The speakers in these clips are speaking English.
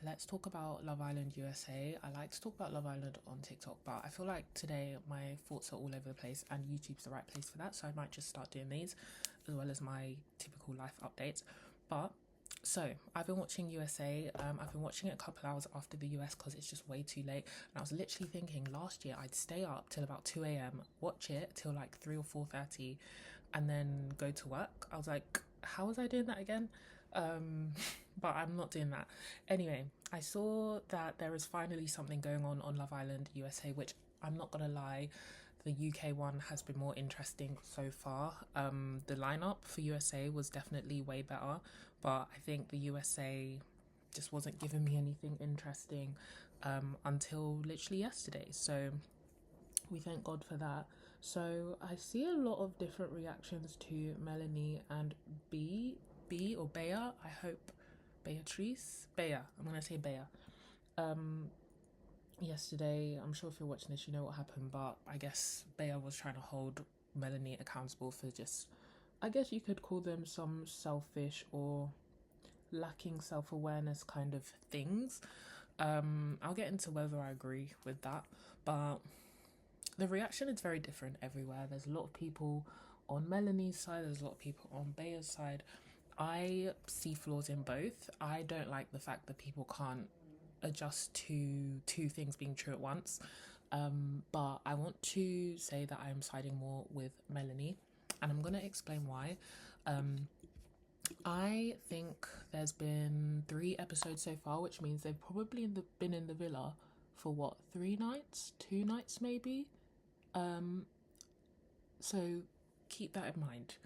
let's talk about Love Island USA. I like to talk about Love Island on TikTok, but I feel like today my thoughts are all over the place and YouTube's the right place for that, so I might just start doing these as well as my typical life updates. But so I've been watching USA. I've been watching it a couple hours after the US because it's just way too late. And I was literally thinking last year I'd stay up till about 2 a.m., watch it till like 3 or 4:30, and then go to work. I was like, how was I doing that again? Um, but I'm not doing that. Anyway, I saw that there is finally something going on Love Island USA, which I'm not gonna lie, the UK one has been more interesting so far. The lineup for USA was definitely way better, but I think the USA just wasn't giving me anything interesting until literally yesterday. So we thank God for that. So I see a lot of different reactions to Melanie and B or Bea. I hope Beatrice. Bea. I'm gonna say Bea. Um, Yesterday, I'm sure if you're watching this, you know what happened, but I guess Bea was trying to hold Melanie accountable for just, I guess you could call them some selfish or lacking self awareness kind of things. I'll get into whether I agree with that, but the reaction is very different everywhere. There's a lot of people on Melanie's side, there's a lot of people on Bea's side. I see flaws in both. I don't like the fact that people can't adjust to two things being true at once. But I want to say that I am siding more with Melanie, and I'm going to explain why. Um, I think there's been 3 episodes so far, which means they've probably been in the villa for what, 3 nights, 2 nights maybe. Um, so keep that in mind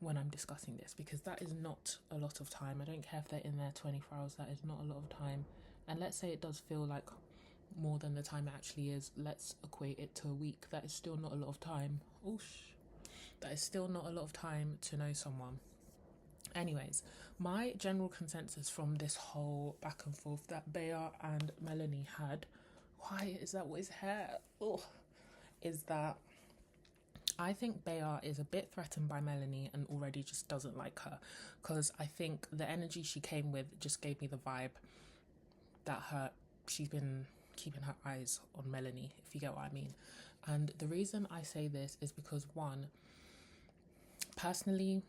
when I'm discussing this, because that is not a lot of time. I don't care if they're in there 24 hours, that is not a lot of time. And let's say it does feel like more than the time it actually is. Let's equate it to a week. That is still not a lot of time. Oosh. That is still not a lot of time to know someone. Anyways, my general consensus from this whole back and forth that Bea and Melanie had, why is that with his hair? Ugh, is that I think Bea is a bit threatened by Melanie and already just doesn't like her, because I think the energy she came with just gave me the vibe that she's been keeping her eyes on Melanie, if you get what I mean. And the reason I say this is because, one, personally,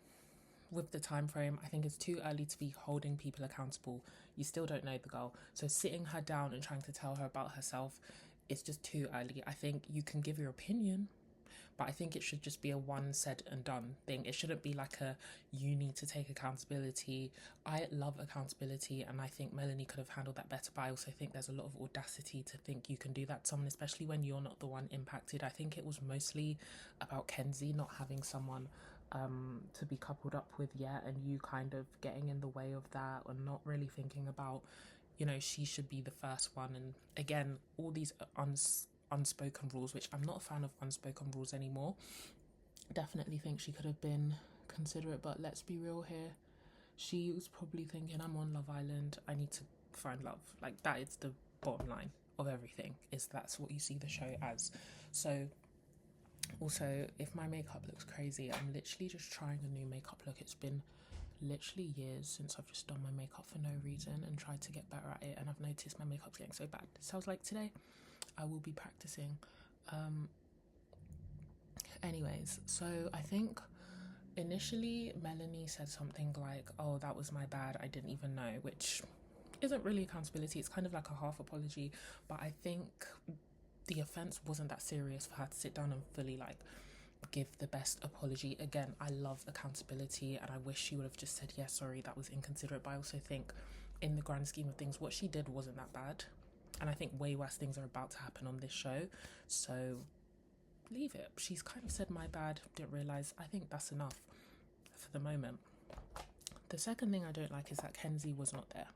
with the time frame, I think it's too early to be holding people accountable. You still don't know the girl, so sitting her down and trying to tell her about herself is just too early. I think you can give your opinion, but I think it should just be a one said and done thing. It shouldn't be like a, you need to take accountability. I love accountability, and I think Melanie could have handled that better, but I also think there's a lot of audacity to think you can do that to someone, especially when you're not the one impacted. I think it was mostly about Kenzie not having someone to be coupled up with yet, and you kind of getting in the way of that and not really thinking about, she should be the first one. And again, all these unspoken rules, which I'm not a fan of unspoken rules anymore. Definitely think she could have been considerate, but let's be real here. She was probably thinking, I'm on Love Island, I need to find love. Like, that is the bottom line of everything, is that's what you see the show as. So also, if my makeup looks crazy, I'm literally just trying a new makeup look. It's been literally years since I've just done my makeup for no reason and tried to get better at it, and I've noticed my makeup's getting so bad. Sounds like today I will be practicing. Anyways, so I think initially Melanie said something like, oh, that was my bad, I didn't even know, which isn't really accountability. It's kind of like a half apology, but I think the offense wasn't that serious for her to sit down and fully like give the best apology. Again, I love accountability, and I wish she would have just said, yeah, sorry, that was inconsiderate. But I also think in the grand scheme of things, what she did wasn't that bad, and I think way worse things are about to happen on this show, so leave it. She's kind of said, my bad, didn't realise. I think that's enough for the moment. The second thing I don't like is that Kenzie was not there.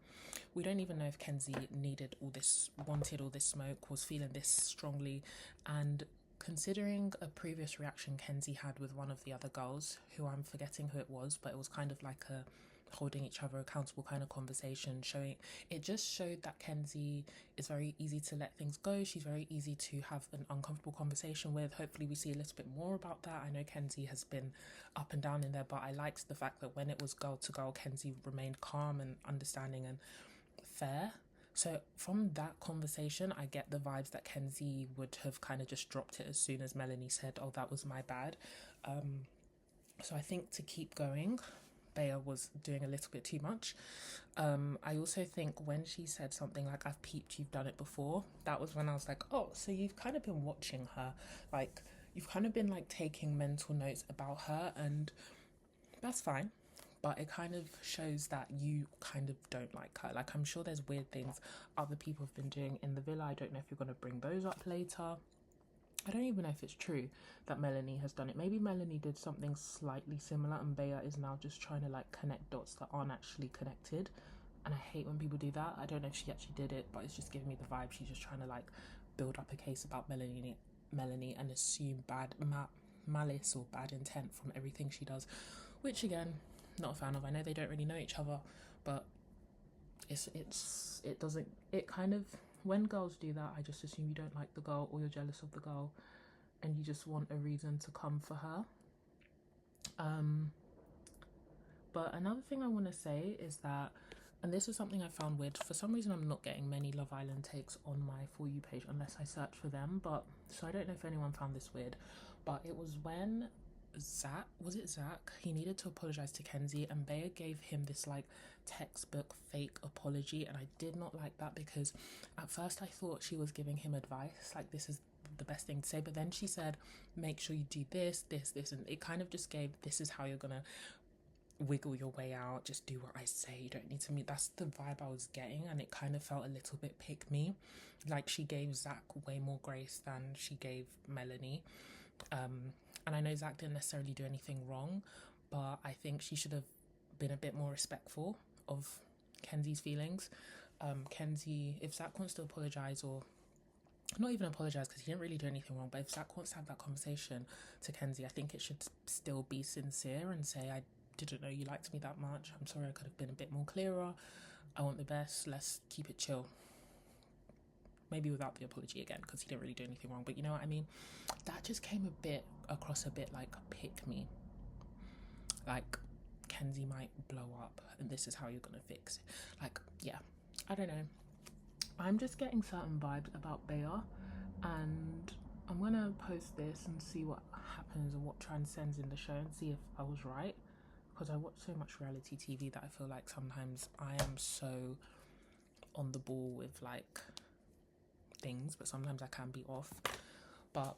We don't even know if Kenzie wanted all this smoke, was feeling this strongly. And considering a previous reaction Kenzie had with one of the other girls, who I'm forgetting who it was, but it was kind of like a holding each other accountable kind of conversation, it just showed that Kenzie is very easy to let things go. She's very easy to have an uncomfortable conversation with. Hopefully we see a little bit more about that. I know Kenzie has been up and down in there, but I liked the fact that when it was girl to girl, Kenzie remained calm and understanding and fair. So from that conversation, I get the vibes that Kenzie would have kind of just dropped it as soon as Melanie said, oh, that was my bad. So I think to keep going, Bea was doing a little bit too much. I also think when she said something like, I've peeped, you've done it before, that was when I was like, oh, so you've kind of been watching her. Like, you've kind of been like taking mental notes about her, and that's fine. But it kind of shows that you kind of don't like her. Like, I'm sure there's weird things other people have been doing in the villa. I don't know if you're going to bring those up later. I don't even know if it's true that Melanie has done it. Maybe Melanie did something slightly similar and Bea is now just trying to like connect dots that aren't actually connected. And I hate when people do that. I don't know if she actually did it, but it's just giving me the vibe she's just trying to like build up a case about Melanie and assume malice or bad intent from everything she does, which again, not a fan of. I know they don't really know each other, but it kind of, when girls do that, I just assume you don't like the girl or you're jealous of the girl and you just want a reason to come for her. But another thing I want to say is that, and this is something I found weird, for some reason I'm not getting many Love Island takes on my For You page unless I search for them, but so I don't know if anyone found this weird, but it was when Zach, he needed to apologize to Kenzie and Bea gave him this like textbook fake apology, and I did not like that because at first I thought she was giving him advice, like this is the best thing to say, but then she said make sure you do this, and it kind of just gave, this is how you're gonna wiggle your way out, just do what I say, you don't need to meet. That's the vibe I was getting, and it kind of felt a little bit pick me, like she gave Zach way more grace than she gave Melanie. And I know Zach didn't necessarily do anything wrong, but I think she should have been a bit more respectful of Kenzie's feelings. Kenzie, if Zach wants to apologise, or not even apologise because he didn't really do anything wrong, but if Zach wants to have that conversation to Kenzie, I think it should still be sincere and say, I didn't know you liked me that much. I'm sorry, I could have been a bit more clearer. I want the best. Let's keep it chill. Maybe without the apology again, because he didn't really do anything wrong, but you know what I mean? That just came across a bit like pick me. Like, Kenzie might blow up and this is how you're gonna fix it. Like, yeah, I don't know. I'm just getting certain vibes about Bea, and I'm gonna post this and see what happens and what transcends in the show and see if I was right, because I watch so much reality TV that I feel like sometimes I am so on the ball with like things, but sometimes I can be off. But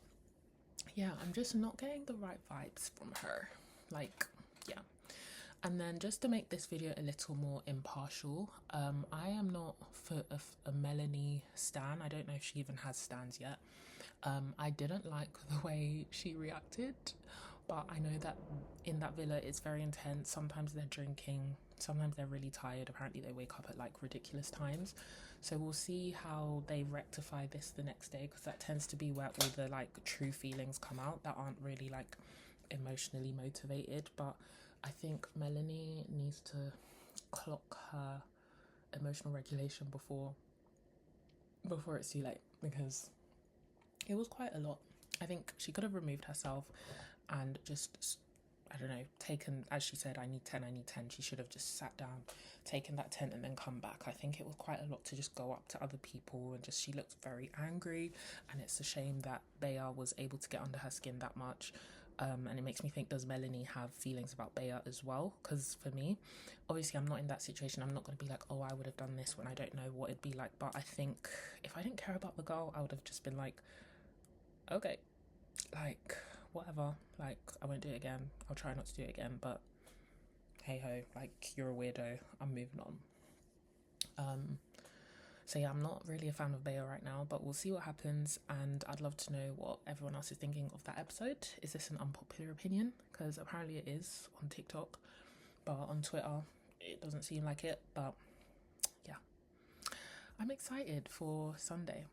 yeah, I'm just not getting the right vibes from her. Like, yeah. And then just to make this video a little more impartial, I am not for a Melanie stan. I don't know if she even has stans yet. I didn't like the way she reacted, but I know that in that villa it's very intense. Sometimes they're drinking, sometimes they're really tired. Apparently they wake up at like ridiculous times. So we'll see how they rectify this the next day, because that tends to be where all the like true feelings come out that aren't really like emotionally motivated. But I think Melanie needs to clock her emotional regulation before it's too late, because it was quite a lot. I think she could have removed herself and just, I don't know, taken, as she said, I need 10. She should have just sat down, taken that 10 and then come back. I think it was quite a lot to just go up to other people, and just, she looked very angry, and it's a shame that Bea was able to get under her skin that much. And it makes me think, does Melanie have feelings about Bea as well? Because for me, obviously I'm not in that situation. I'm not going to be like, oh, I would have done this when I don't know what it'd be like. But I think if I didn't care about the girl, I would have just been like, okay, like, whatever, like, I won't do it again. I'll try not to do it again, but hey ho, like, you're a weirdo, I'm moving on. So yeah, I'm not really a fan of Bea right now, but we'll see what happens, and I'd love to know what everyone else is thinking of that episode. Is this an unpopular opinion? Because apparently it is on TikTok, but on Twitter it doesn't seem like it. But yeah, I'm excited for Sunday.